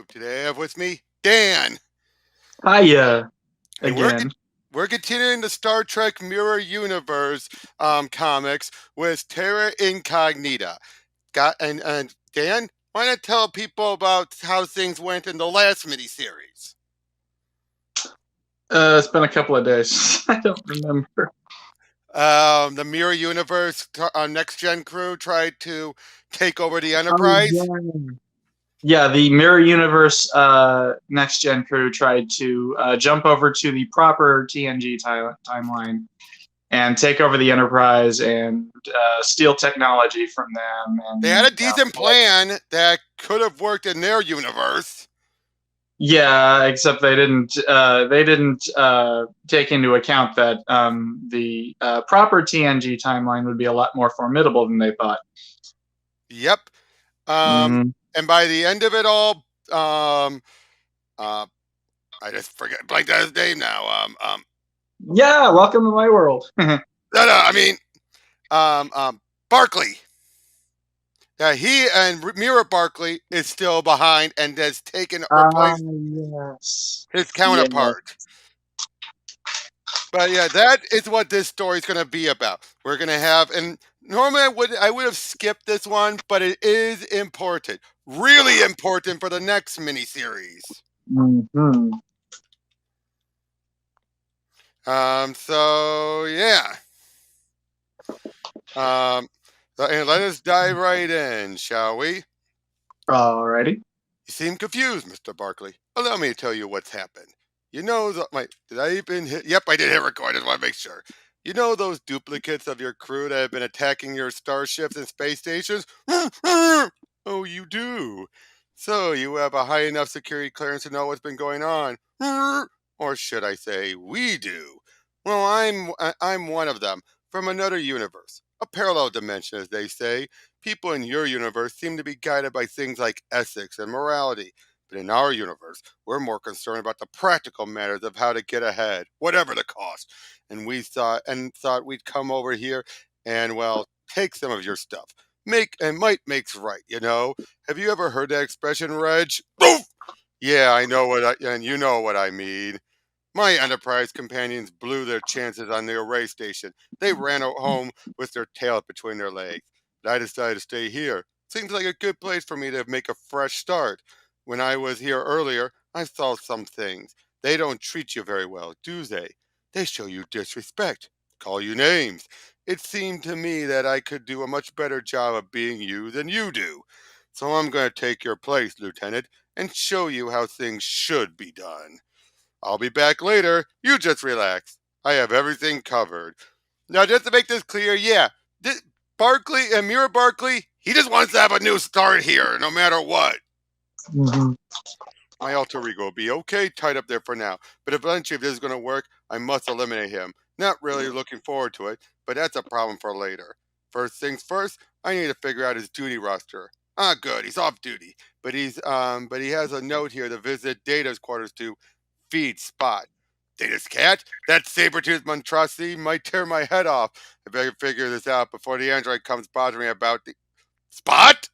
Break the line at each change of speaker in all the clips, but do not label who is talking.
Today I have with me Dan,
Hiya
and we're
again.
we're continuing the Star Trek Mirror Universe comics with Terra Incognita. And Dan, why not tell people about how things went in the last miniseries?
It's been a couple of days. I don't remember.
The Mirror Universe next gen crew tried to take over the
Oh
Enterprise.
yeah. Yeah, the Mirror Universe Next Gen crew tried to jump over to the proper TNG timeline and take over the Enterprise and steal technology from them.
They had
And
a decent plan that could have worked in their universe.
yeah, except they didn't. They didn't take into account that the proper TNG timeline would be a lot more formidable than they thought.
Yep. Um,
Mm-hmm.
and by the end of it all, um, uh, I just forget blanked out his name now.
Yeah, welcome to my world.
No, I mean, um, um, Barclay. Yeah, he and Mirror Barclay is still behind and has taken
Ah,
replaced
yes.
his
Yeah.
counterpart. But yeah, that is what this story is going to be about. We're going to have, and normally I would have skipped this one, but it is important, really important for the next miniseries.
Mm-hmm.
So yeah. Um, and let us dive right in, shall we?
Alrighty.
You seem confused, Mr. Barkley. Allow me to tell you what's happened. You know did I even hit? Yep, I did hit record. I just want to make sure. You know those duplicates of your crew that have been attacking your starships and space stations? Oh, you do. So you have a high enough security clearance to know what's been going on, or should I say, we do? Well, I'm one of them from another universe, a parallel dimension, as they say. People in your universe seem to be guided by things like ethics and morality. But in our universe, we're more concerned about the practical matters of how to get ahead, whatever the cost. And we thought we'd come over here and well, take some of your stuff. Might makes right, you know. Have you ever heard that expression, Reg? Oof! Yeah, and you know what I mean. My Enterprise companions blew their chances on the array station. They ran home with their tails between their legs. But I decided to stay here. Seems like a good place for me to make a fresh start. When I was here earlier, I saw some things. They don't treat you very well, do they? They show you disrespect, call you names. It seemed to me that I could do a much better job of being you than you do. So I'm going to take your place, Lieutenant, and show you how things should be done. I'll be back later. You just relax. I have everything covered. Now, just to make this clear, yeah, this Barkley and Mirror Barkley, he just wants to have a new start here, no matter what.
Mm-hmm.
My alter ego will be okay tied up there for now, but eventually, if this is going to work, I must eliminate him. Not really looking forward to it, but that's a problem for later. First things first, I need to figure out his duty roster. Ah, good, he's off duty, but he has a note here to visit Data's quarters to feed Spot. Data's cat? That saber-toothed monstrosity might tear my head off. I better figure this out before the android comes bothering me about the Spot.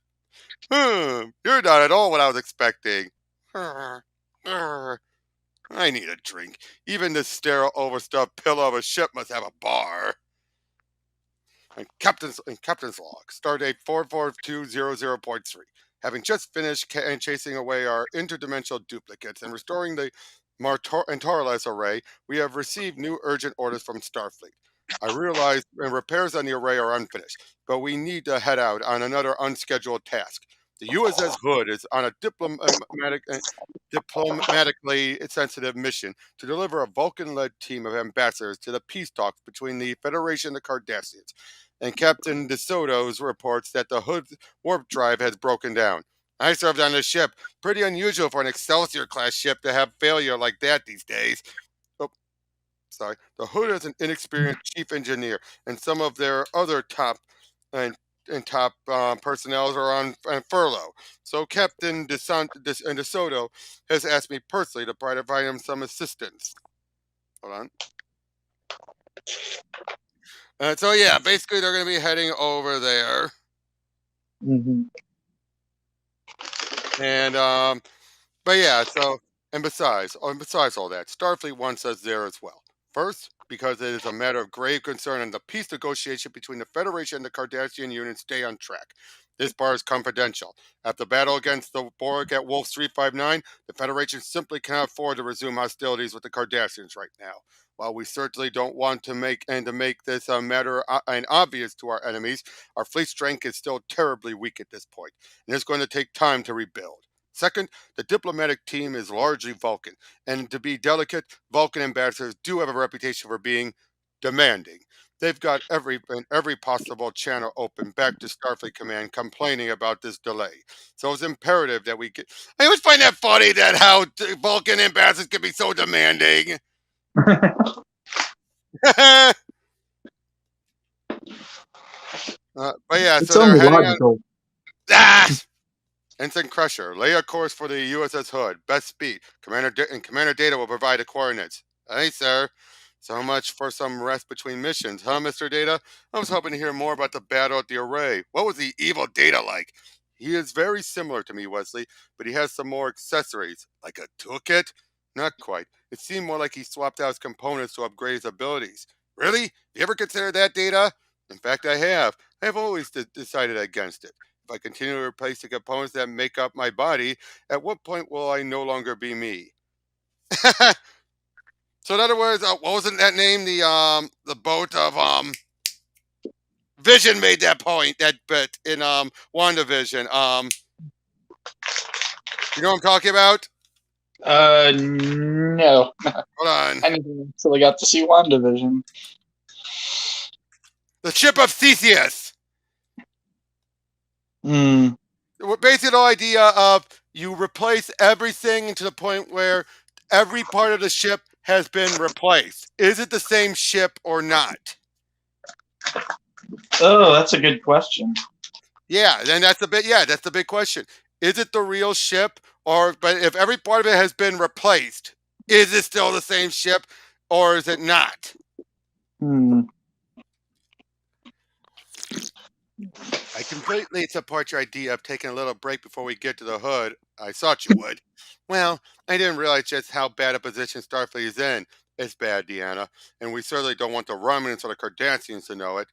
You're not at all what I was expecting. I need a drink. Even this sterile, overstuffed pillow of a ship must have a bar. And Captain's log, stardate 44200.3. Having just finished chasing away our interdimensional duplicates and restoring the Entorles array, we have received new urgent orders from Starfleet. I realize repairs on the array are unfinished, but we need to head out on another unscheduled task. The USS Hood is on a diplomatically sensitive mission to deliver a Vulcan-led team of ambassadors to the peace talks between the Federation and the Cardassians. And Captain DeSoto's reports that the Hood's warp drive has broken down. I served on this ship. Pretty unusual for an Excelsior class ship to have failure like that these days. Oh, sorry. The Hood is an inexperienced chief engineer, and some of their other top and top personnel are on furlough. So Captain DeSoto has asked me personally to provide him some assistance. Hold on. So yeah, basically they're going to be heading over there,
Mm-hmm.
and But yeah, so and besides all that, Starfleet wants us there as well. First, because it is a matter of grave concern and the peace negotiation between the Federation and the Cardassian Union stay on track. This part is confidential. After battle against the Borg at Wolf 359, the Federation simply cannot afford to resume hostilities with the Cardassians right now. While we certainly don't want to make this a matter and obvious to our enemies, our fleet strength is still terribly weak at this point, and it's going to take time to rebuild. Second, the diplomatic team is largely Vulcan, and to be delicate, Vulcan ambassadors do have a reputation for being demanding. They've got every possible channel open back to Starfleet Command complaining about this delay. So it's imperative that we get. I always find that funny that how Vulcan ambassadors can be so demanding. But yeah,
It's
so they're
only
heading on.
logical.
Ah! Ensign Crusher, lay a course for the USS Hood. Best speed. Commander Data will provide the coordinates. Hey, sir. So much for some rest between missions, huh, Mr. Data? I was hoping to hear more about the battle at the array. What was the evil Data like? He is very similar to me, Wesley, but he has some more accessories. Like a toolkit? Not quite. It seemed more like he swapped out his components to upgrade his abilities. Really? You ever consider that, Data? In fact, I have. I have always decided against it. If I continue to replace the components that make up my body, at what point will I no longer be me? So in other words, what wasn't that name? The boat of Vision made that point, that bit in WandaVision. You know what I'm talking about?
No.
Hold on.
I never actually got to see WandaVision.
The ship of Theseus.
Hmm.
Basically the idea of you replace everything to the point where every part of the ship has been replaced. Is it the same ship or not?
Oh, that's a good question.
Yeah, then that's the big question. Is it the real ship, or but if every part of it has been replaced, is it still the same ship or is it not?
Hmm.
I completely support your idea of taking a little break before we get to the hood. I thought you would. Well, I didn't realize just how bad a position Starfleet is in. It's bad, Deanna, and we certainly don't want the remnants or the Cardassians to know it.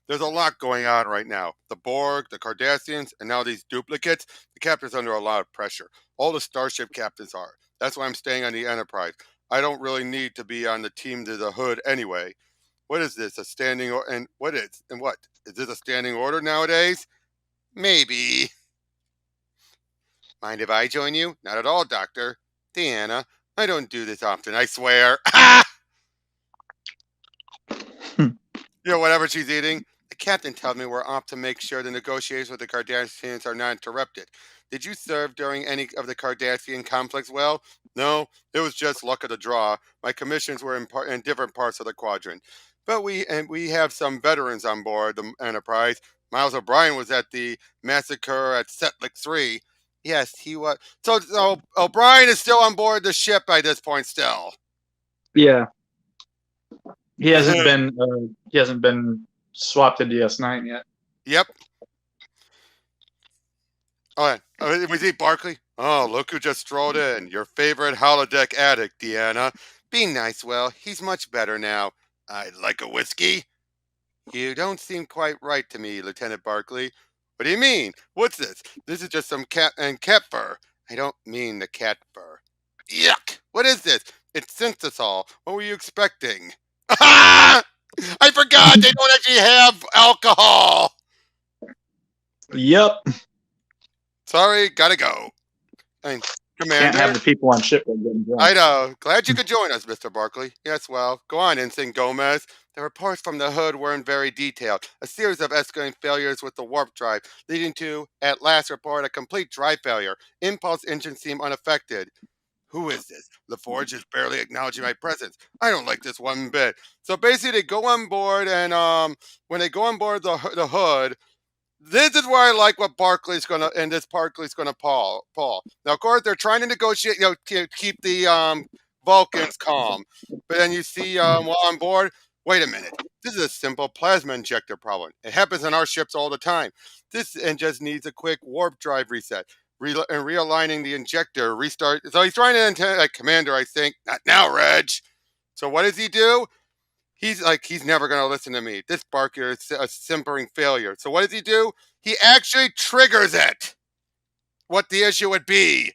There's a lot going on right now. The Borg, the Cardassians, and now these duplicates. The captain's under a lot of pressure. All the starship captains are. That's why I'm staying on the Enterprise. I don't really need to be on the team to the hood anyway. What is this? A standing and what is and what? Is this a standing order nowadays? Maybe. Mind if I join you? Not at all, Doctor. Deanna, I don't do this often, I swear. Whatever she's eating. The captain tells me we're off to make sure the negotiations with the Cardassians are not interrupted. Did you serve during any of the Cardassian conflicts? Well, no, it was just luck of the draw. My commissions were in different parts of the quadrant. But we have some veterans on board the Enterprise. Miles O'Brien was at the massacre at Setlik 3. Yes, he was. So O'Brien is still on board the ship by this point still.
Yeah, he hasn't been swapped to DS9 yet.
Yep. Oh, was he Barclay? Oh, look who just strolled in. Your favorite holodeck addict, Deanna. Be nice, Will. He's much better now. I'd like a whiskey. You don't seem quite right to me, Lieutenant Barclay. What do you mean? What's this? This is just some cat fur. I don't mean the cat fur. Yuck! What is this? It's synthesol. What were you expecting? I forgot they don't actually have alcohol.
Yep.
Sorry, gotta go. And
Can't
Commander.
have the people on ship getting drunk.
I know. Glad you could join us, Mr. Barclay. Yes, well, go on, Ensign Gomez. The reports from the hood weren't very detailed. A series of escalating failures with the warp drive, leading to, at last report, a complete drive failure. Impulse engines seem unaffected. Who is this? LaForge is barely acknowledging my presence. I don't like this one bit. So basically, they go on board, and when they go on board the hood, this is where I like what Barclay's gonna and this Barclay's gonna Paul. Now, of course, they're trying to negotiate, to keep the Vulcans calm. But then you see while on board, wait a minute. This is a simple plasma injector problem. It happens on our ships all the time. This and just needs a quick warp drive reset. and realigning the injector, restart. So he's trying to intend, like, Commander, I think, not now, Reg. So what does he do? He's like, he's never going to listen to me. This Barker is a simpering failure. So what does he do? He actually triggers it. What the issue would be.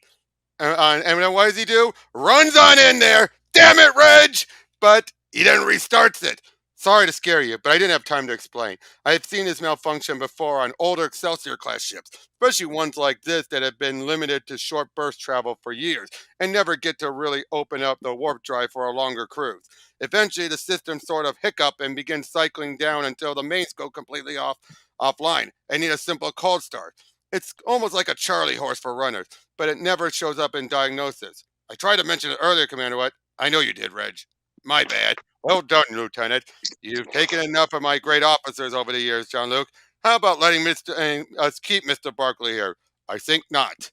And then what does he do? Runs on in there. Damn it, Reg! But he then restarts it. Sorry to scare you, but I didn't have time to explain. I have seen this malfunction before on older Excelsior class ships, especially ones like this that have been limited to short burst travel for years and never get to really open up the warp drive for a longer cruise. Eventually, the system sort of hiccup and begins cycling down until the mains go completely offline and need a simple cold start. It's almost like a Charlie horse for runners, but it never shows up in diagnosis. I tried to mention it earlier, Commander What? I know you did, Reg. My bad. Well done, Lieutenant. You've taken enough of my great officers over the years, Jean-Luc. How about letting us keep Mr. Barclay here? I think not.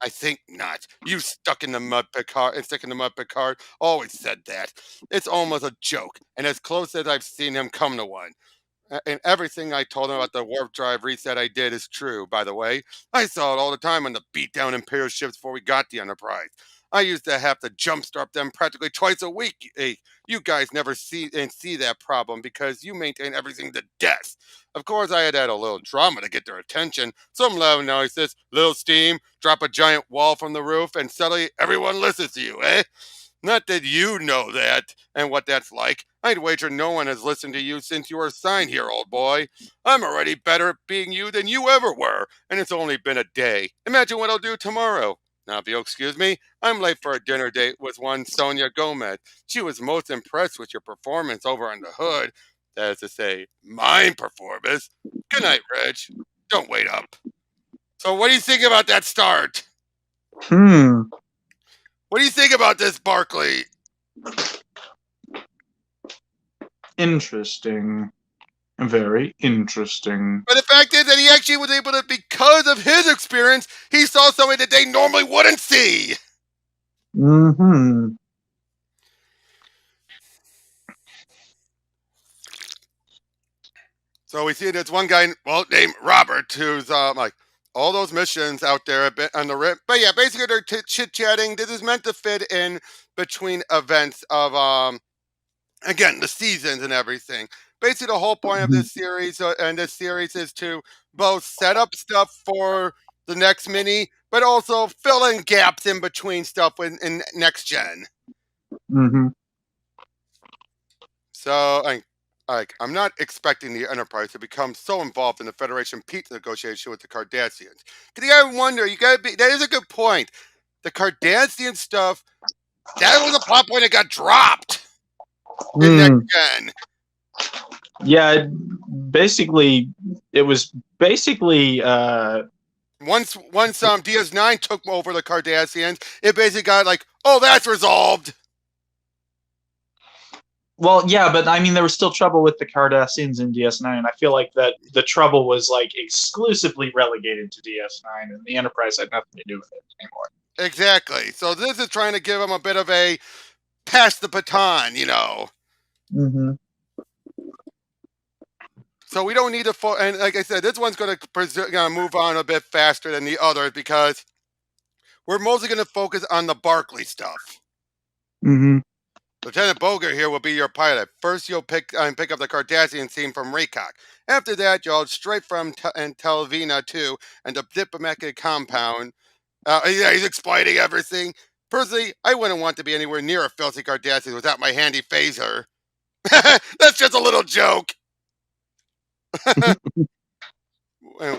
I think not. You stuck in the mud, Picard, and stick in the mud, Picard. Always said that. It's almost a joke, and as close as I've seen him come to one. And everything I told him about the warp drive reset I did is true, by the way. I saw it all the time on the beat down Imperial ships before we got the Enterprise. I used to have to jumpstart them practically twice a week. Hey, you guys never see that problem because you maintain everything to death. Of course, I had to add a little drama to get their attention. Some loud noises, little steam, drop a giant wall from the roof, and suddenly everyone listens to you, eh? Not that you know that and what that's like. I'd wager no one has listened to you since you were assigned here, old boy. I'm already better at being you than you ever were, and it's only been a day. Imagine what I'll do tomorrow. Now, if you'll excuse me, I'm late for a dinner date with one Sonia Gomez. She was most impressed with your performance over on the hood. That is to say, mine performance. Good night, Reg. Don't wait up. So, what do you think about that start? What do you think about this, Barclay?
Interesting. Very interesting.
But the fact is that he actually was able to, because of his experience, he saw something that they normally wouldn't see.
Mm-hmm.
So we see this one guy, well, named Robert, who's like, all those missions out there a bit on the rip. But yeah, basically they're chit-chatting. This is meant to fit in between events of, again, the seasons and everything. Basically, the whole point of this series and this series is to both set up stuff for the next mini, but also fill in gaps in between stuff in next gen.
Mm-hmm.
So, I'm not expecting the Enterprise to become so involved in the Federation peace negotiation with the Cardassians. Because you gotta wonder, that is a good point. The Cardassian stuff, that was a plot point that got dropped in next gen.
Yeah, basically, it was basically.
Once DS9 took over the Cardassians, it basically got like, oh, that's resolved.
Well, yeah, but I mean, there was still trouble with the Cardassians in DS9. I feel like that the trouble was like exclusively relegated to DS9, and the Enterprise had nothing to do with it anymore.
Exactly. So this is trying to give them a bit of a pass the baton, you know.
Mm-hmm.
So we don't need to, and like I said, this one's going to move on a bit faster than the others because we're mostly going to focus on the Barclay stuff.
Mm-hmm.
Lieutenant Boger here will be your pilot. First, you'll pick up the Cardassian scene from Raycock. After that, you'll straight from Telvina 2 and the diplomatic compound. Yeah, he's explaining everything. Personally, I wouldn't want to be anywhere near a filthy Cardassian without my handy phaser. That's just a little joke.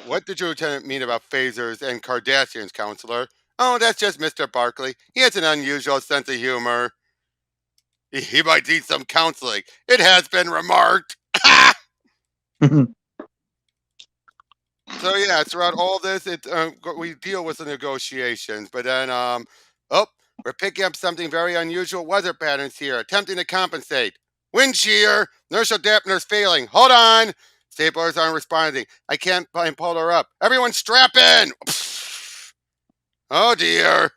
What did your lieutenant mean about phasers and Cardassians, counselor? Oh, that's just Mr. Barclay. He has an unusual sense of humor. He might need some counseling. It has been remarked. So yeah, throughout all this, we deal with the negotiations, but then we're picking up something very unusual weather patterns here, attempting to compensate. Wind shear, inertial dampener's failing. Hold on, staplers aren't responding. I can't pull her up. Everyone, strap in. Oh dear.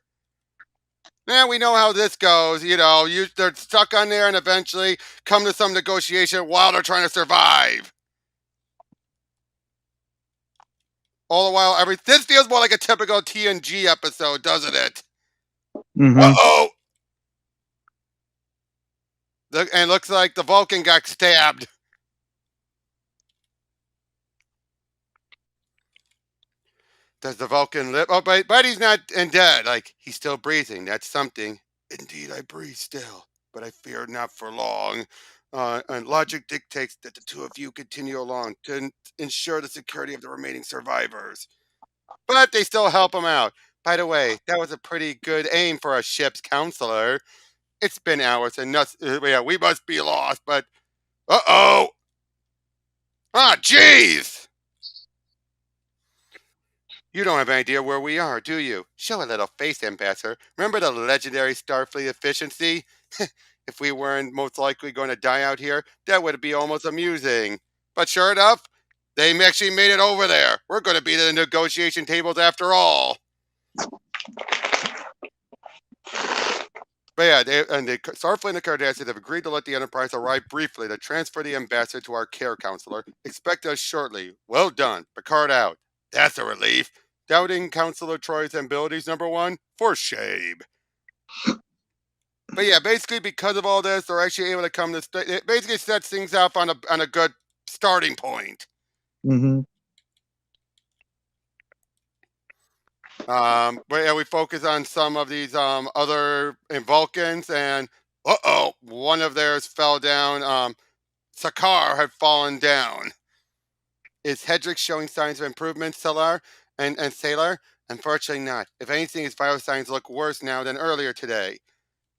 Yeah, we know how this goes. You know, they're stuck on there and eventually come to some negotiation while they're trying to survive. All the while, this feels more like a typical TNG episode, doesn't it?
Mm-hmm.
Uh-oh! And looks like the Vulcan got stabbed. Does the Vulcan live? Oh, but he's not dead. Like, he's still breathing. That's something. Indeed, I breathe still, but I fear not for long. And logic dictates that the two of you continue along to ensure the security of the remaining survivors. But they still help him out. By the way, that was a pretty good aim for a ship's counselor. It's been hours and yeah, we must be lost, but uh-oh! Ah, jeez! You don't have any idea where we are, do you? Show a little face, Ambassador. Remember the legendary Starfleet efficiency? If we weren't most likely going to die out here, that would be almost amusing. But sure enough, they actually made it over there. We're going to be at the negotiation tables after all. But yeah, the Starfleet and the Cardassians have agreed to let the Enterprise arrive briefly to transfer the ambassador to our care counselor. Expect us shortly. Well done. Picard out. That's a relief. Doubting Counselor Troy's abilities, number one? For shame. But yeah, basically because of all this, they're actually able to come to. It basically sets things up on a good starting point.
Mm-hmm.
But yeah, we focus on some of these other Vulcans, and one of theirs fell down. Sakar had fallen down. Is Hedrick showing signs of improvement, Selar and Sailor? Unfortunately not. If anything, his vital signs look worse now than earlier today.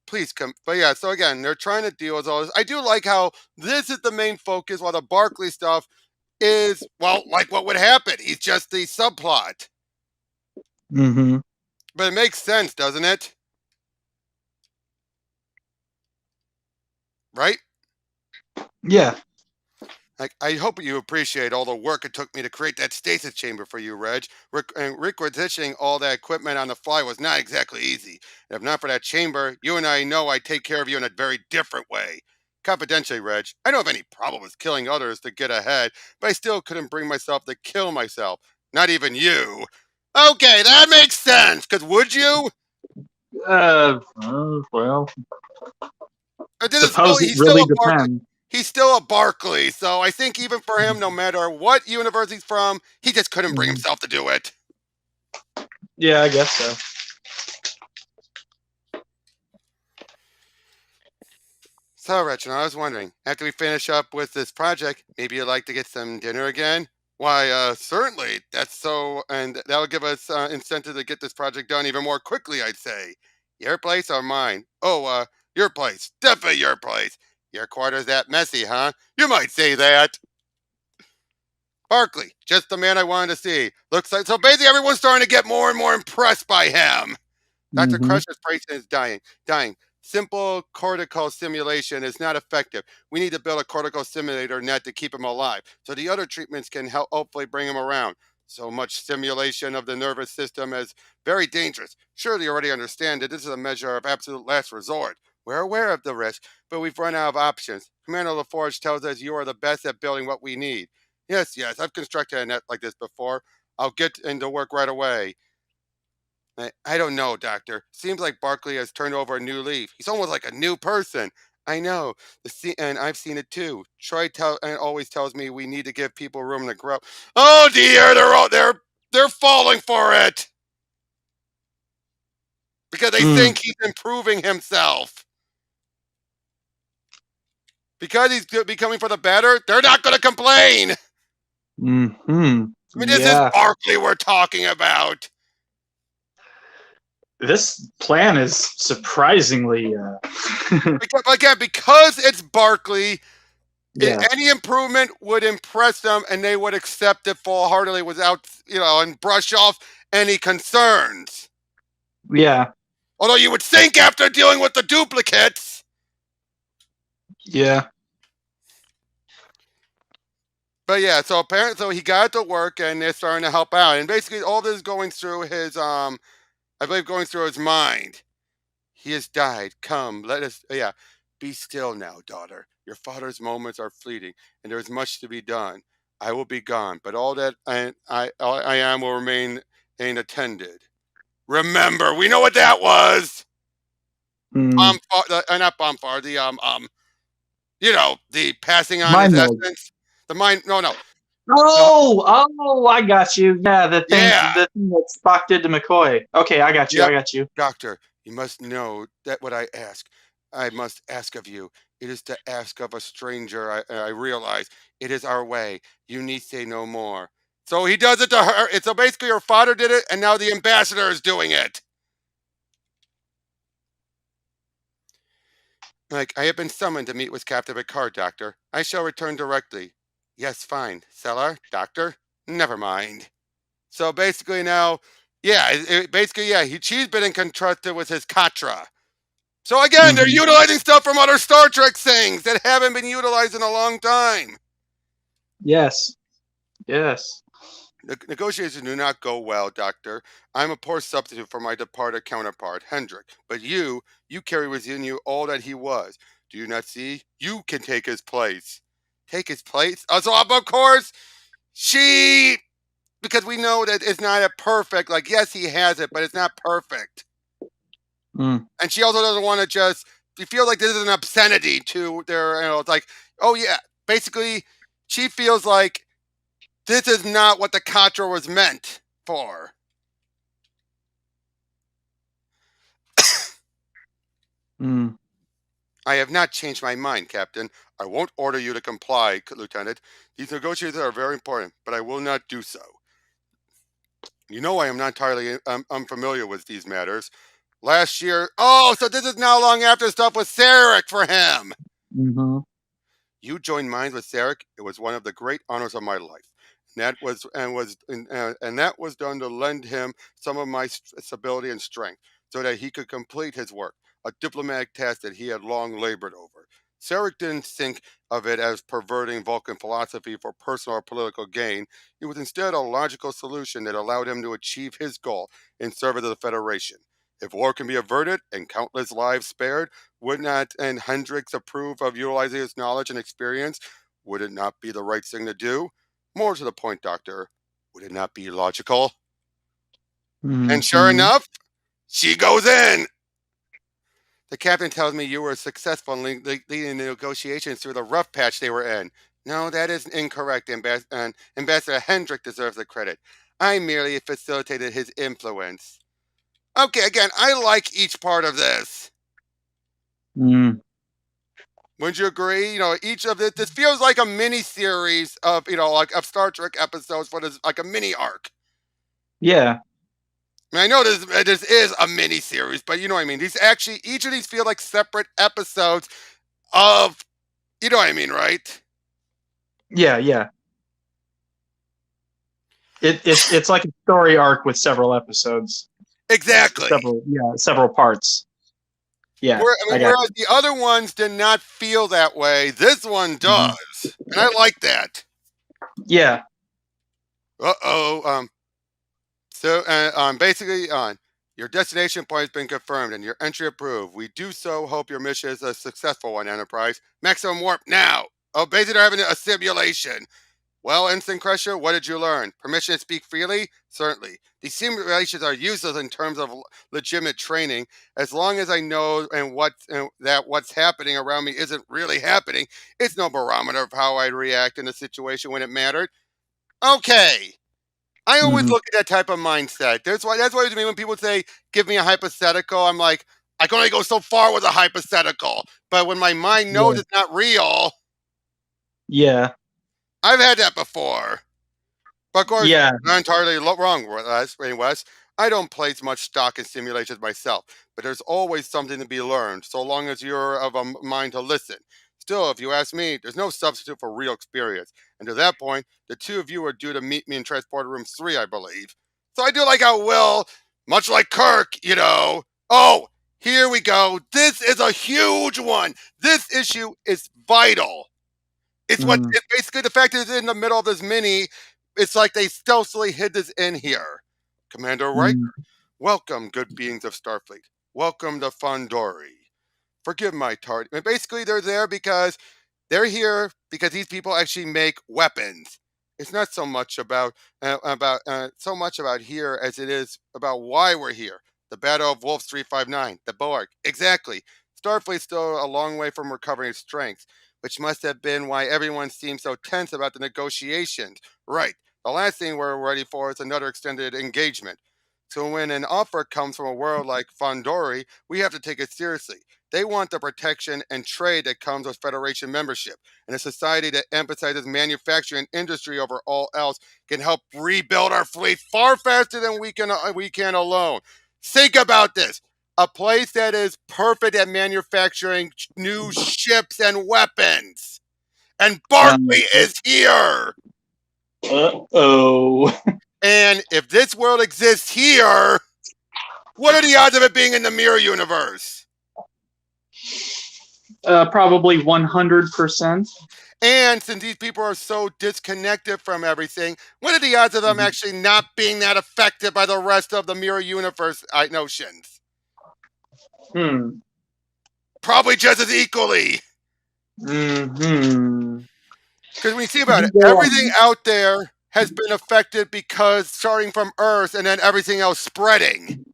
Please come. But yeah, so again, they're trying to deal with all this. I do like how this is the main focus, while the Barclay stuff is, well, like what would happen. He's just the subplot.
Mm-hmm.
But it makes sense, doesn't it? Right?
Yeah.
Like, I hope you appreciate all the work it took me to create that stasis chamber for you, Reg. And requisitioning all that equipment on the fly was not exactly easy. And if not for that chamber, you and I know I'd take care of you in a very different way. Confidentially, Reg, I don't have any problem with killing others to get ahead, but I still couldn't bring myself to kill myself. Not even you. Okay, that makes sense, because would you?
Well,
This is still,
suppose it
he's still
really
a Barclay.
depends.
He's still a Barclay, so I think even for him, no matter what universe he's from, he just couldn't bring
Mhm.
himself to do it.
Yeah, I guess so.
So, Reginald, I was wondering, after we finish up with this project, maybe you'd like to get some dinner again? Why, certainly. That's so, and that'll give us incentive to get this project done even more quickly, I'd say. Your place or mine? Oh, your place. Definitely your place. Your quarters that messy, huh? You might say that. Barclay, just the man I wanted to see. Looks like, so basically everyone's starting to get more and more impressed by him. Dr.
Mm-hmm.
Crusher's patient is dying. Dying. Simple cortical stimulation is not effective. We need to build a cortical stimulator net to keep him alive, so the other treatments can help hopefully bring him around. So much stimulation of the nervous system is very dangerous. Surely you already understand that this is a measure of absolute last resort. We're aware of the risk, but we've run out of options. Commander LaForge tells us you are the best at building what we need. Yes, yes, I've constructed a net like this before. I'll get into work right away. I don't know, Doctor. Seems like Barclay has turned over a new leaf. He's almost like a new person. I know. And I've seen it too. And always tells me we need to give people room to grow. Oh dear, they're falling for it because they
Mm.
think he's improving himself. Because he's becoming for the better, they're not going to complain. I
Hmm.
mean, this is
Yeah.
Barclay we're talking about.
This plan is surprisingly.
Because it's Barclay,
Yeah.
any improvement would impress them and they would accept it full-heartedly without, and brush off any concerns.
Yeah.
Although you would think after dealing with the duplicates.
Yeah.
But yeah, so apparently, so he got to work and they're starting to help out. And basically all this going through his, I believe going through his mind. He has died. Come, let us, yeah. Be still now, daughter. Your father's moments are fleeting and there is much to be done. I will be gone, but all that I am will remain unattended. Remember, we know what that was.
Mm.
Not Bombard. The passing on his
Mind meld.
essence. The mind. No, no, no.
Oh, I got you. Yeah,
Yeah.
the thing that Spock did to McCoy. Okay, I got you. I
Yep.
got you.
Doctor, you must know that what I must ask of you. It is to ask of a stranger. I realize it is our way. You need say no more. So he does it to her. So basically, her father did it, and now the ambassador is doing it. Like, I have been summoned to meet with Captain Picard, Doctor. I shall return directly. Yes, fine. Selar, Doctor? Never mind. So basically now, yeah, basically, yeah, she's been entrusted with his Katra. So again, they're
Hmm.
utilizing stuff from other Star Trek things that haven't been utilized in a long time.
Yes. Yes.
The negotiations do not go well, Doctor. I'm a poor substitute for my departed counterpart, Hendrik. But you carry within you all that he was. Do you not see? You can take his place. Take his place? So, of course, she, because we know that it's not a perfect, like, yes, he has it, but it's not perfect.
Mm.
And she also doesn't want to just, you feel like this is an obscenity to their, it's like, oh, yeah, basically, she feels like this is not what the Katra was meant for.
Mm.
I have not changed my mind, Captain. I won't order you to comply, Lieutenant. These negotiations are very important, but I will not do so. You know I am not entirely unfamiliar with these matters. Last year, oh, so this is now long after stuff with Sarek for him.
Hmm.
You joined minds with Sarek. It was one of the great honors of my life. And that was done to lend him some of my stability and strength, so that he could complete his work, a diplomatic task that he had long labored over. Sarek didn't think of it as perverting Vulcan philosophy for personal or political gain. It was instead a logical solution that allowed him to achieve his goal in service of the Federation. If war can be averted and countless lives spared, would not and Hendricks approve of utilizing his knowledge and experience? Would it not be the right thing to do? More to the point, Doctor, would it not be logical? And sure
Hmm.
enough, she goes in. The captain tells me you were successful in leading the negotiations through the rough patch they were in. No, that is incorrect, and Ambassador Hendrick deserves the credit. I merely facilitated his influence. Okay, again, I like each part of this.
Mm.
Wouldn't you agree? Each of this feels like a mini series of, like of Star Trek episodes, but it's like a mini arc.
Yeah.
I mean, I know this is a mini series, but you know what I mean. Each of these feel like separate episodes of, you know what I mean, right?
Yeah. Yeah. It's like a story arc with several episodes,
Exactly.
several parts. Yeah, I got
Whereas
you.
the other ones did not feel that way, this one
Hmm.
does, and I like that.
Yeah.
Uh oh. Basically, your destination point has been confirmed and your entry approved. We do so hope your mission is a successful one, Enterprise. Maximum warp now. Oh, basically, they're having a simulation. Well, Ensign Crusher, what did you learn? Permission to speak freely? Certainly. These simulations are useless in terms of legitimate training. As long as I know that what's happening around me isn't really happening, it's no barometer of how I'd react in a situation when it mattered. Okay. I always
Hmm.
look at that type of mindset. That's why to me when people say, "Give me a hypothetical," I'm like, I can only go so far with a hypothetical. But when my mind knows
Yeah.
it's not real,
Yeah.
I've had that before. But of course,
Yeah.
not entirely wrong, Wes. I don't place much stock in simulations myself, but there's always something to be learned, so long as you're of a mind to listen. Still, if you ask me, there's no substitute for real experience. And to that point, the two of you are due to meet me in Transporter Room 3, I believe. So I do like how Will, much like Kirk, oh, here we go. This is a huge one. This issue is vital.
Mm.
It's basically the fact that it's in the middle of this mini. It's like they stealthily hid this in here. Commander Riker,
Mm.
welcome, good beings of Starfleet. Welcome to Fondori. Forgive my tard. Basically, they're there because they're here because these people actually make weapons. It's not so much about here as it is about why we're here. The Battle of Wolf 359, the Borg. Exactly. Starfleet's still a long way from recovering its strength, which must have been why everyone seemed so tense about the negotiations. Right. The last thing we're ready for is another extended engagement. So when an offer comes from a world like Fondori, we have to take it seriously. They want the protection and trade that comes with Federation membership, and a society that emphasizes manufacturing and industry over all else can help rebuild our fleet far faster than we can alone. Think about this. A place that is perfect at manufacturing new ships and weapons. And Barclay
Uh
is here.
oh.
And if this world exists here, what are the odds of it being in the mirror universe?
Probably 100%.
And since these people are so disconnected from everything, what are the odds of them actually not being that affected by the rest of the mirror universe notions?
Hmm.
Probably just as equally.
Hmm.
Because when you see about
You
it,
go
everything
on.
out there has been affected because starting from Earth and then everything else spreading.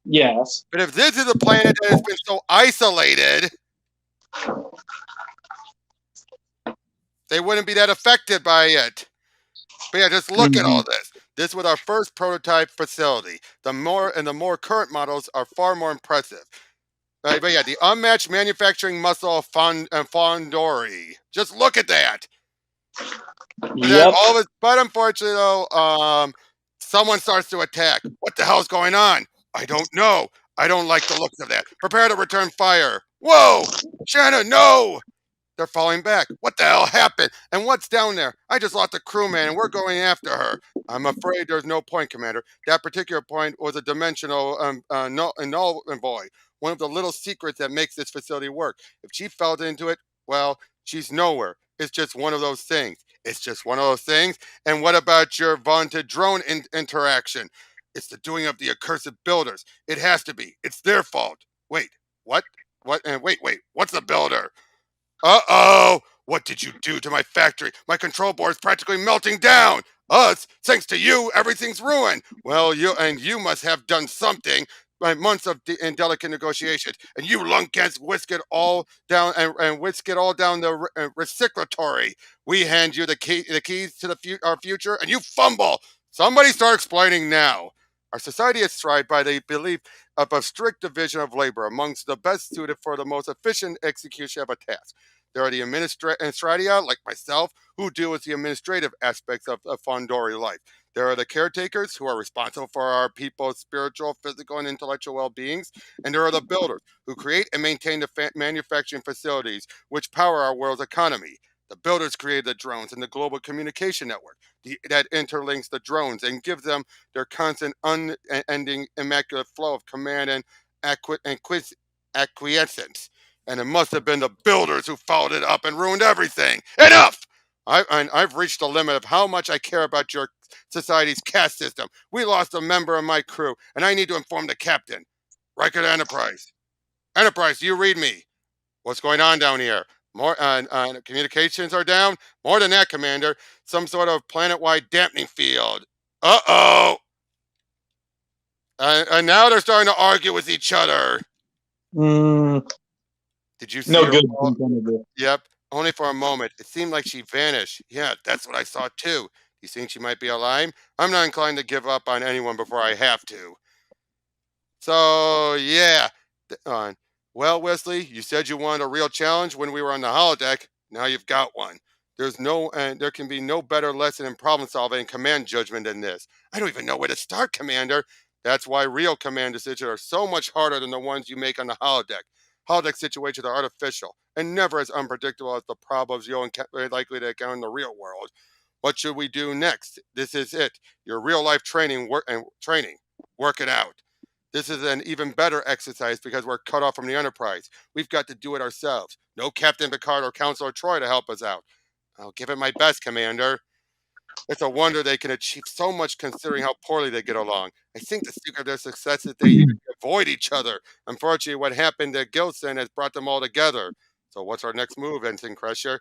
Yes.
But if this is a planet that has been so isolated, they wouldn't be that affected by it. But yeah, just look at
Hmm.
all this. This was our first prototype facility. The more current models are far more impressive. But yeah, the unmatched manufacturing muscle of Fondori. Just look at that. But then
Yep.
but unfortunately though, someone starts to attack. What the hell's going on? I don't know. I don't like the looks of that. Prepare to return fire. Whoa! Shanna, no! They're falling back. What the hell happened? And what's down there? I just lost a crewman and we're going after her. I'm afraid there's no point, Commander. That particular point was a dimensional null void. One of the little secrets that makes this facility work. If she fell into it, well, she's nowhere. It's just one of those things. It's just one of those things. And what about your vaunted drone interaction? It's the doing of the accursed builders. It has to be. It's their fault. Wait, what? What? And wait. What's the builder? Uh-oh! What did you do to my factory? My control board is practically melting down. Us, thanks to you, everything's ruined. Well, you must have done something by months of indelicate negotiations, and you lunkheads whisk it all down and whisk it all down the recyclatory. We hand you the keys to our future, and you fumble. Somebody start explaining now. Our society is thrived by the belief of a strict division of labor amongst the best suited for the most efficient execution of a task. There are the administratia, like myself, who deal with the administrative aspects of Fondori life. There are the caretakers, who are responsible for our people's spiritual, physical, and intellectual well beings. And there are the builders, who create and maintain the manufacturing facilities which power our world's economy. The builders create the drones and the global communication network that interlinks the drones and gives them their constant, unending, immaculate flow of command and acquiescence. And it must have been the builders who followed it up and ruined everything. Enough! I've reached the limit of how much I care about your society's caste system. We lost a member of my crew, and I need to inform the captain. Riker Enterprise. Enterprise, do you read me? What's going on down here? More communications are down. More than that, Commander. Some sort of planet-wide dampening field. Uh-oh! And now they're starting to argue with each other.
Mm,
Did you see
no
her
good
fall?
from point of view.
Yep, only for a moment. It seemed like she vanished. Yeah, that's what I saw too. You think she might be alive? I'm not inclined to give up on anyone before I have to. So, yeah. Well, Wesley, you said you wanted a real challenge when we were on the holodeck. Now you've got one. There can be no better lesson in problem solving and command judgment than this. I don't even know where to start, Commander. That's why real command decisions are so much harder than the ones you make on the holodeck. Holodeck situations are artificial and never as unpredictable as the problems you'll likely to encounter in the real world. What should we do next? This is it. Your real life training. Work it out. This is an even better exercise because we're cut off from the Enterprise. We've got to do it ourselves. No Captain Picard or Counselor Troi to help us out. I'll give it my best, Commander. It's a wonder they can achieve so much considering how poorly they get along. I think the secret of their success is they usually avoid each other. Unfortunately, what happened to Gilson has brought them all together. So what's our next move, Ensign Crusher?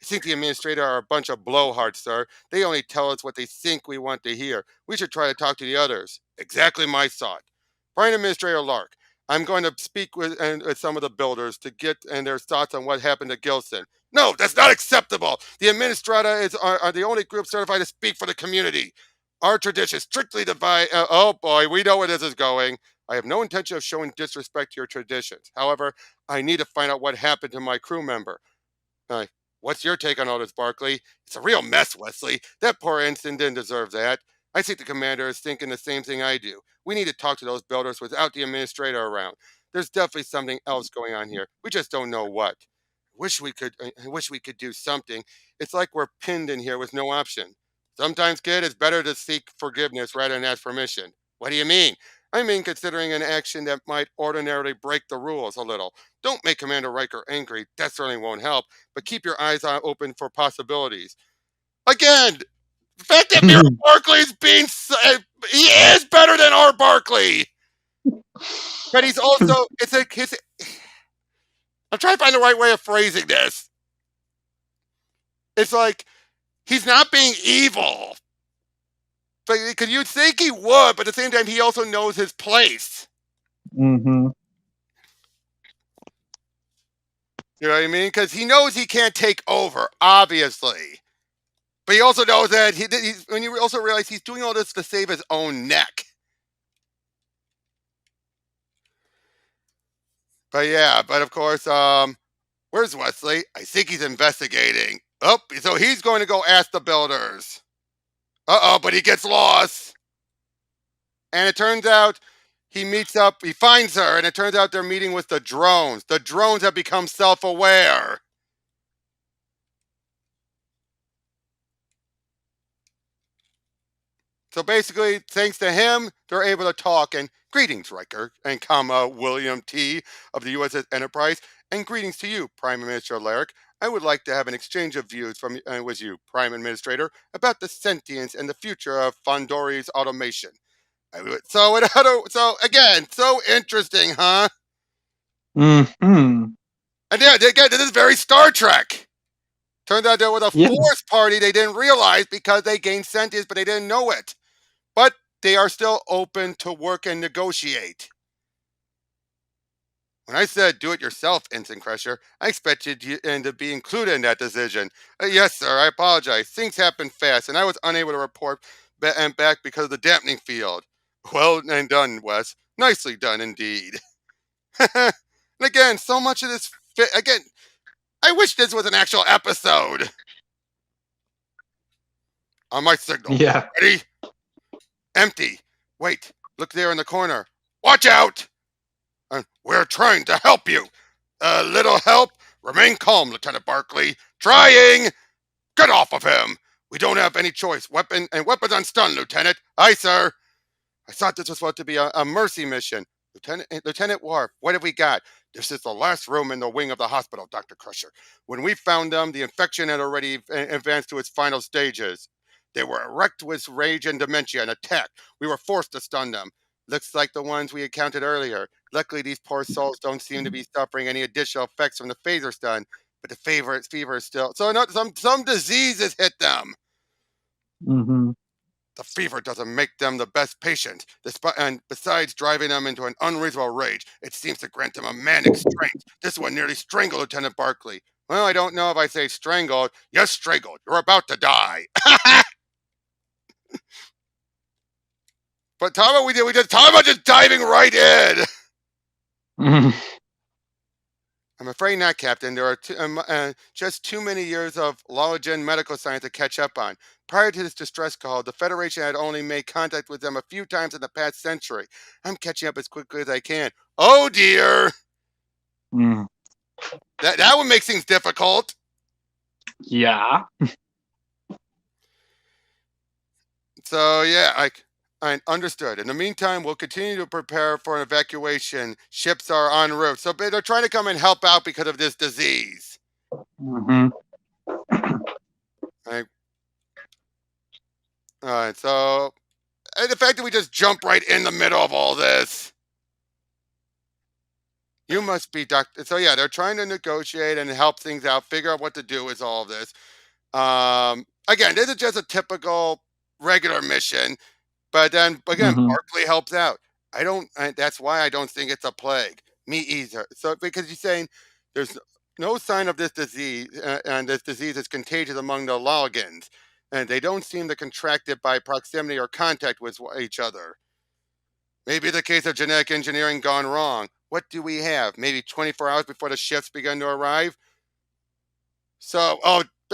I think the administrator are a bunch of blowhards, sir. They only tell us what they think we want to hear. We should try to talk to the others. Exactly my thought. Prime Administrator Lark, I'm going to speak with some of the builders to get and their thoughts on what happened to Gilson. No, that's not acceptable. The Administrata are the only group certified to speak for the community. Our tradition strictly divide. Oh boy, we know where this is going. I have no intention of showing disrespect to your traditions. However, I need to find out what happened to my crew member. Uh, what's your take on all this, Barclay? It's a real mess, Wesley. That poor ensign didn't deserve that. I think the commander is thinking the same thing I do. We need to talk to those builders without the administrator around. There's definitely something else going on here. We just don't know what. I wish we could do something. It's like we're pinned in here with no option. Sometimes, kid, it's better to seek forgiveness rather than ask permission. What do you mean? I mean considering an action that might ordinarily break the rules a little. Don't make Commander Riker angry. That certainly won't help. But keep your eyes open for possibilities. Again, the fact that Mirror Barclay's he is better than our Barclay. But he's also, I'm trying to find the right way of phrasing this. It's like, he's not being evil. Because you'd think he would, but at the same time, he also knows his place.
Mm-hmm.
You know what I mean? Because he knows he can't take over, obviously. But he also knows that when you also realize he's doing all this to save his own neck. But yeah, but of course, where's Wesley? I think he's investigating. Oh, so he's going to go ask the builders. Uh-oh, but he gets lost. And it turns out he finds her, and it turns out they're meeting with the drones. The drones have become self-aware. So basically, thanks to him, they're able to talk. And greetings, Riker, and William T. of the USS Enterprise, and greetings to you, Prime Minister Larrick. I would like to have an exchange of views with you, Prime Administrator, about the sentience and the future of Fondori's automation. So again, so interesting, huh?
Mm-hmm.
And yeah, again, this is very Star Trek. Turns out there was a
Yeah.
fourth party they didn't realize because they gained sentience, but they didn't know it. But they are still open to work and negotiate. When I said do it yourself, Ensign Crusher, I expected you to be included in that decision. Yes, sir, I apologize. Things happen fast, and I was unable to report back because of the dampening field. Well and done, Wes. Nicely done indeed. And again, so much of this again, I wish this was an actual episode. On my signal.
Yeah.
Ready? Empty. Wait, look there in the corner. Watch out! We're trying to help you. A little help? Remain calm, Lieutenant Barclay. Trying! Get off of him! We don't have any choice. Weapons on stun, Lieutenant. Aye, sir. I thought this was supposed to be a mercy mission. Lieutenant Worf, what have we got? This is the last room in the wing of the hospital, Dr. Crusher. When we found them, the infection had already advanced to its final stages. They were erect with rage and dementia and attacked. We were forced to stun them. Looks like the ones we encountered earlier. Luckily, these poor souls don't seem to be suffering any additional effects from the phaser stun, but the fever is still. So some diseases hit them.
Mm-hmm.
The fever doesn't make them the best patient, and besides driving them into an unreasonable rage, it seems to grant them a manic strength. This one nearly strangled Lieutenant Barclay. Well, I don't know if I say strangled. Yes, strangled. You're about to die. But Tama, Tama just diving right in.
Mm-hmm.
I'm afraid not, Captain. There are just too many years of Lologen medical science to catch up on. Prior to this distress call, the Federation had only made contact with them a few times in the past century. I'm catching up as quickly as I can. Oh dear!
Mm.
That would make things difficult.
Yeah.
So yeah, I understood. In the meantime, we'll continue to prepare for an evacuation. Ships are en route. So they're trying to come and help out because of this disease.
Mm-hmm.
Alright, so and the fact that we just jump right in the middle of all this. You must be Doctor. So yeah, they're trying to negotiate and help things out, figure out what to do with all of this. Again, this is just a typical regular mission, but then again,
Hmm.
Barkley helps out. That's why I don't think it's a plague. Me either. So because you're saying there's no sign of this disease, and this disease is contagious among the Logans, and they don't seem to contract it by proximity or contact with each other. Maybe the case of genetic engineering gone wrong. What do we have? Maybe 24 hours before the ships begin to arrive? So,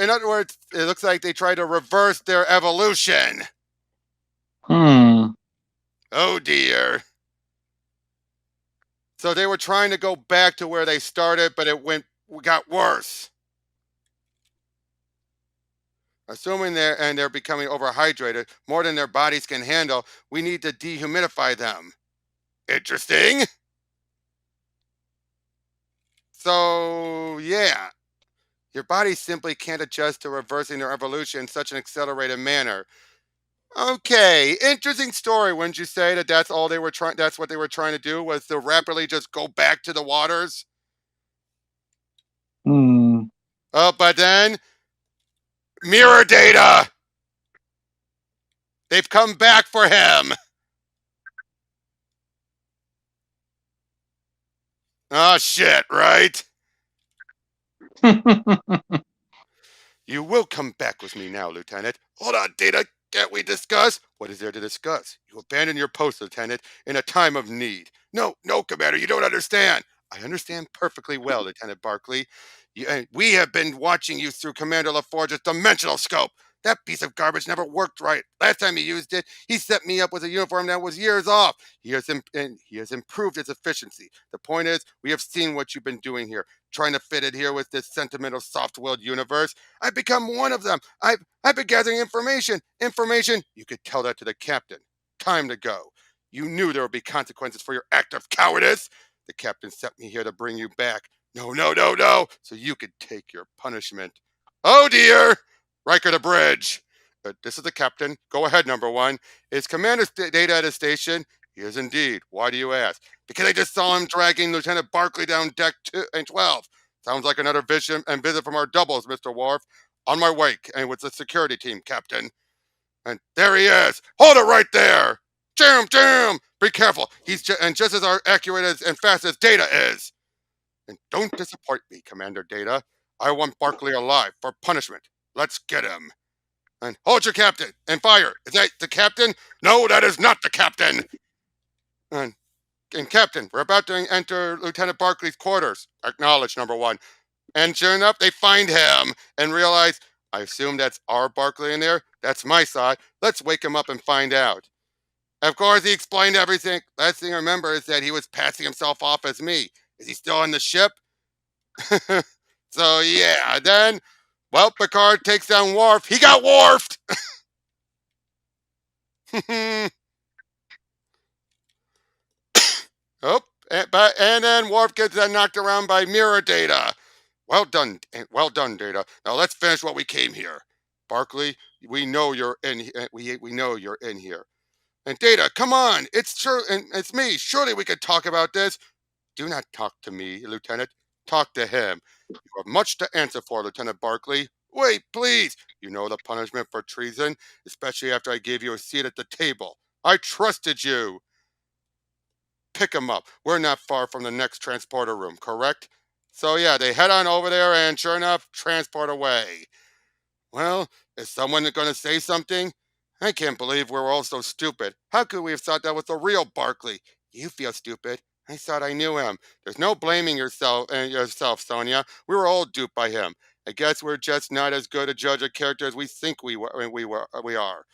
in other words, it looks like they tried to reverse their evolution.
Hmm.
Oh dear. So they were trying to go back to where they started, but got worse. Assuming they're becoming overhydrated, more than their bodies can handle, we need to dehumidify them. Interesting. So yeah, your body simply can't adjust to reversing their evolution in such an accelerated manner. Okay, interesting story. Wouldn't you say that that's all they were trying? That's what they were trying to do was to rapidly just go back to the waters.
Hmm.
Oh, but then mirror data. They've come back for him. Oh shit! Right? You will come back with me now, Lieutenant. Hold on, Data. Can't we discuss? What is there to discuss? You abandoned your post, Lieutenant, in a time of need. No, no, Commander, you don't understand. I understand perfectly well, Lieutenant Barclay. We have been watching you through Commander LaForge's dimensional scope. That piece of garbage never worked right. Last time he used it, he set me up with a uniform that was years off. He has improved its efficiency. The point is, we have seen what you've been doing here, trying to fit it here with this sentimental, soft-willed universe. I've become one of them. I've been gathering information. Information. You could tell that to the captain. Time to go. You knew there would be consequences for your act of cowardice. The captain sent me here to bring you back. No, no, no, no. So you could take your punishment. Oh dear. Riker to bridge. This is the captain. Go ahead, number one. Is Commander Data at his station? He is indeed. Why do you ask? Because I just saw him dragging Lieutenant Barclay down deck 2 and 12. Sounds like another visit from our doubles, Mr. Worf. On my way, and with the security team, Captain. And there he is. Hold it right there. Jam, jam. Be careful. And just as accurate and fast as Data is. And don't disappoint me, Commander Data. I want Barclay alive for punishment. Let's get him. And hold your captain and fire. Is that the captain? No, that is not the captain. And, and Captain, we're about to enter Lieutenant Barclay's quarters. Acknowledge, number one. And sure enough, they find him and realize, I assume that's our Barclay in there. That's my side. Let's wake him up and find out. Of course, he explained everything. Last thing I remember is that he was passing himself off as me. Is he still on the ship? So yeah, then, well, Picard takes down Worf. He got Worfed. Oh, and then Worf gets knocked around by mirror data. Well done, Data. Now let's finish what we came here. Barclay, we know you're in. We know you're in here. And Data, come on, it's sure, and it's me. Surely we could talk about this. Do not talk to me, Lieutenant. Talk to him. You have much to answer for, Lieutenant Barclay. Wait, please. You know the punishment for treason, especially after I gave you a seat at the table. I trusted you. Pick him up. We're not far from the next transporter room, correct? So yeah, they head on over there and sure enough, transport away. Well, is someone going to say something? I can't believe we're all so stupid. How could we have thought that was the real Barclay? You feel stupid. I thought I knew him. There's no blaming yourself, Sonia. We were all duped by him. I guess we're just not as good a judge of character as we think we are.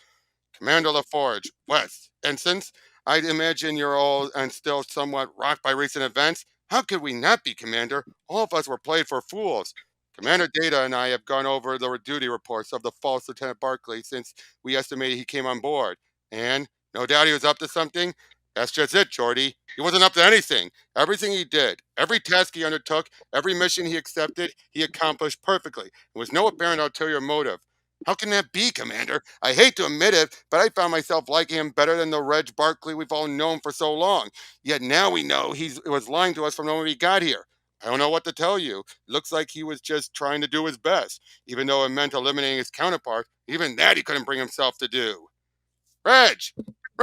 Commander LaForge, West, and since I imagine you're all and still somewhat rocked by recent events, how could we not be, Commander? All of us were played for fools. Commander Data and I have gone over the duty reports of the false Lieutenant Barclay since we estimated he came on board. And no doubt he was up to something. That's just it, Jordy. He wasn't up to anything. Everything he did, every task he undertook, every mission he accepted, he accomplished perfectly. There was no apparent ulterior motive. How can that be, Commander? I hate to admit it, but I found myself liking him better than the Reg Barclay we've all known for so long. Yet now we know he was lying to us from the moment he got here. I don't know what to tell you. Looks like he was just trying to do his best, even though it meant eliminating his counterpart. Even that he couldn't bring himself to do. Reg!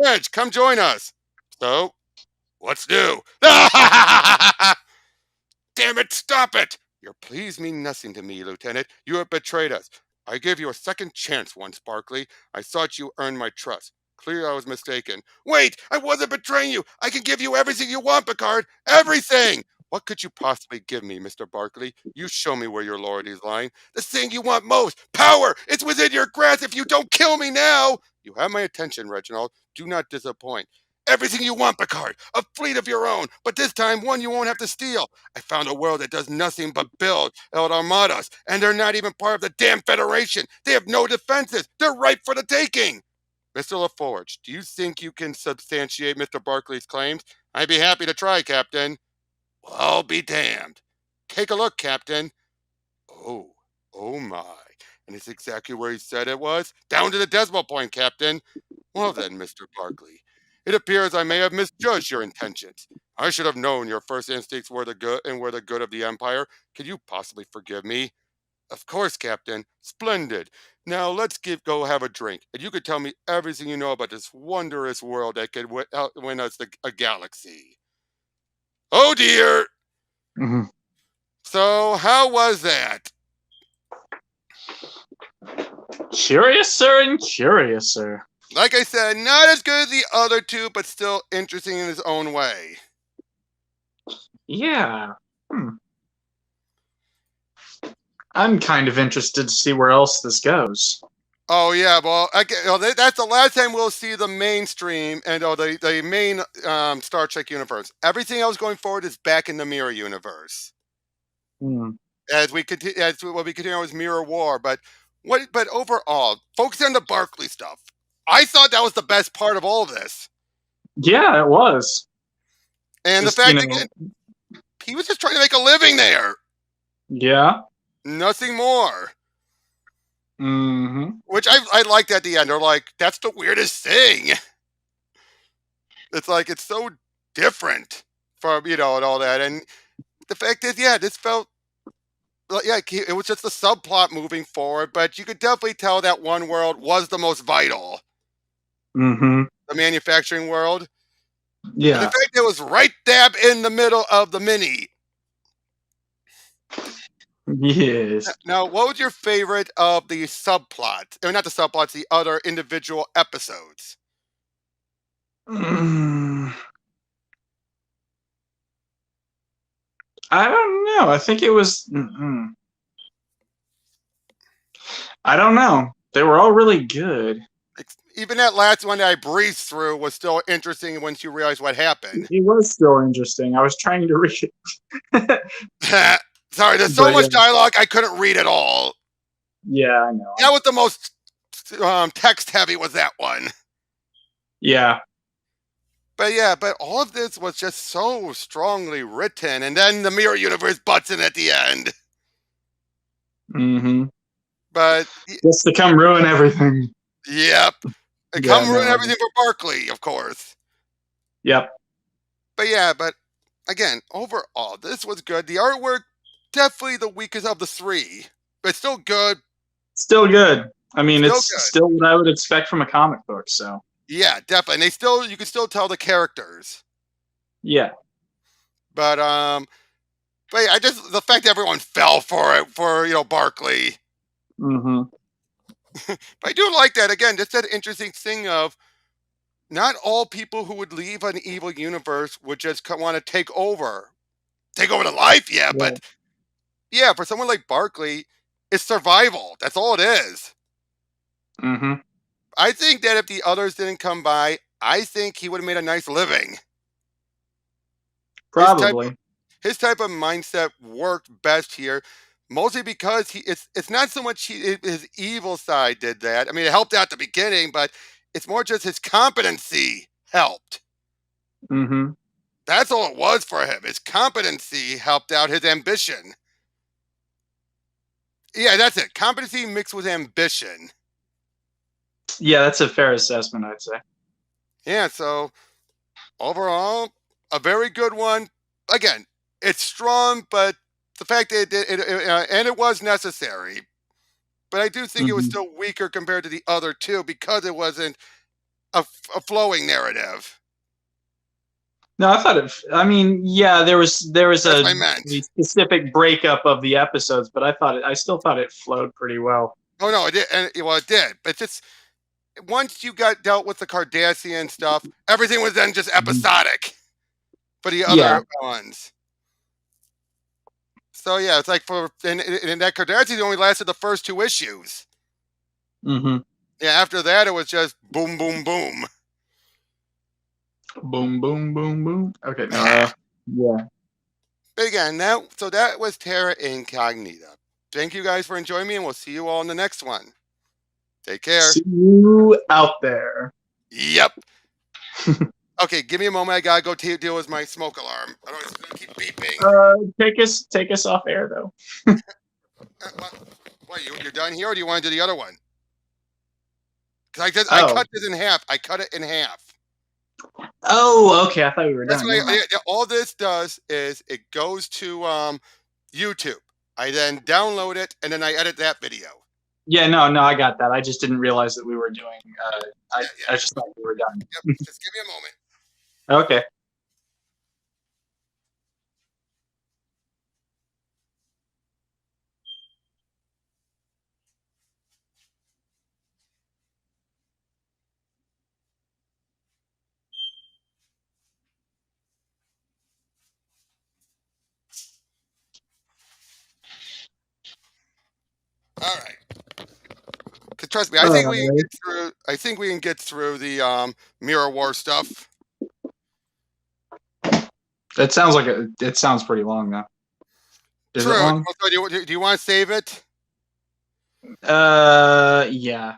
Reg, come join us! So, what's new? Damn it, stop it! Your pleas mean nothing to me, Lieutenant. You have betrayed us. I gave you a second chance once, Barclay. I thought you earned my trust. Clearly I was mistaken. Wait! I wasn't betraying you! I can give you everything you want, Picard! Everything! What could you possibly give me, Mr. Barclay? You show me where your loyalty is lying. The thing you want most! Power! It's within your grasp if you don't kill me now! You have my attention, Reginald. Do not disappoint. Everything you want, Picard! A fleet of your own, but this time one you won't have to steal. I found a world that does nothing but build El Armadas, and they're not even part of the damn Federation. They have no defenses. They're ripe for the taking. Mr. LaForge, do you think you can substantiate Mr. Barclay's claims? I'd be happy to try, Captain. Well, I'll be damned. Take a look, Captain. Oh, oh my. And it's exactly where he said it was? Down to the decimal point, Captain. Well then, Mr. Barclay, it appears I may have misjudged your intentions. I should have known your first instincts were the good and were the good of the Empire. Could you possibly forgive me? Of course, Captain. Splendid. Now let's go have a drink, and you could tell me everything you know about this wondrous world that could win us a galaxy. Oh dear.
Mhm.
So how was that?
Curiouser and curiouser.
Like I said, not as good as the other two, but still interesting in his own way.
Yeah. I'm kind of interested to see where else this goes.
Oh yeah, well, that's the last time we'll see the mainstream and the main Star Trek universe. Everything else going forward is back in the Mirror universe.
Hmm.
As we continue, with Mirror War, but overall, focusing on the Barclay stuff, I thought that was the best part of all this,
Yeah, it was.
and the
Just, you
fact
know,
again, he was just trying to make a living there,
yeah.
nothing more.
Mm-hmm.
Which I liked at the end. They're like, that's the weirdest thing. It's like it's so different from and all that. And the fact is, yeah, this felt yeah, it was just a subplot moving forward, but you could definitely tell that one world was the most vital,
Mm-hmm.
the manufacturing world, and the
Yeah.
fact that it was right dab in the middle of the mini.
Yes.
Now, what was your favorite of the subplots? Or not the subplots, the other individual episodes.
Mm. I don't know. I think it was. I don't know. They were all really good.
Even that last one that I breezed through was still interesting once you realize what happened.
It was still interesting. I was trying to read it.
Sorry, there's so
But
much
yeah.
dialogue I couldn't read it all.
Yeah, I know.
That was the most text heavy was that one.
Yeah.
But all of this was just so strongly written, and then the Mirror Universe butts in at the end.
Mm-hmm.
But
Just to come ruin everything.
yep, and
Yeah,
come ruin
no.
everything for Barclay, of course.
Yep.
But again, overall, this was good. The artwork definitely the weakest of the three, but still good.
Still good. I mean,
Still
it's
good.
still what I would expect from a comic book, so.
Yeah, definitely. And you can still tell the characters.
Yeah.
But But yeah, I just the fact that everyone fell for it for Barclay.
Mm-hmm.
But I do like that again. Just that interesting thing of not all people who would leave an evil universe would just want to take over the life. Yeah,
Yeah.
but yeah, for someone like Barclay, it's survival. That's all it is.
Mm-hmm.
I think that if the others didn't come by, I think he would have made a nice living. His type
Probably.
his type of mindset worked best here, mostly because it's not so much his evil side did that. I mean, it helped out at the beginning, but it's more just his competency helped.
Mm-hmm.
That's all it was for him. His competency helped out his ambition. Yeah, that's it. Competency mixed with ambition.
Yeah, that's a fair assessment, I'd say.
Yeah, so overall, a very good one. Again, it's strong, but the fact that and it was necessary. But I do think it was
Hmm.
still weaker compared to the other two because it wasn't a flowing narrative.
No, I thought it. I mean, yeah, there was
That's
a
what I meant.
the specific breakup of the episodes, but I still thought it flowed pretty well.
Oh no, it did, and well, it did. But just once you got dealt with the Cardassian stuff, everything was then just
Mhm.
episodic for the
Yeah.
other ones. So yeah, it's like and that Cardassian only lasted the first two issues.
Hmm.
Yeah, after that it was just boom, boom, boom.
Boom, boom, boom, boom. Okay. Yeah.
But again, that was Terra Incognita. Thank you guys for enjoying me, and we'll see you all in the next one. Take care.
See you out there.
Yep. Okay, give me a moment. I gotta go deal with my smoke alarm. I don't want to keep beeping.
Take us off air though.
What, you're done here, or do you want to do the other one? Because I
Oh.
cut this in half. I cut it in half.
Oh, okay. I thought we were
That's
done.
what
Never mind.
all this does is it goes to YouTube. I then download it and then I edit that video.
Yeah, no, I got that. I just didn't realize that we were doing.
Yeah,
I
yeah.
just thought we were done.
Yep. Just give me a moment.
Okay.
All right. Cause trust me,
All right.
I think we can get through the Mirror War stuff.
It sounds pretty long though. Is it
True.
long?
So do you want to save it?
Yeah.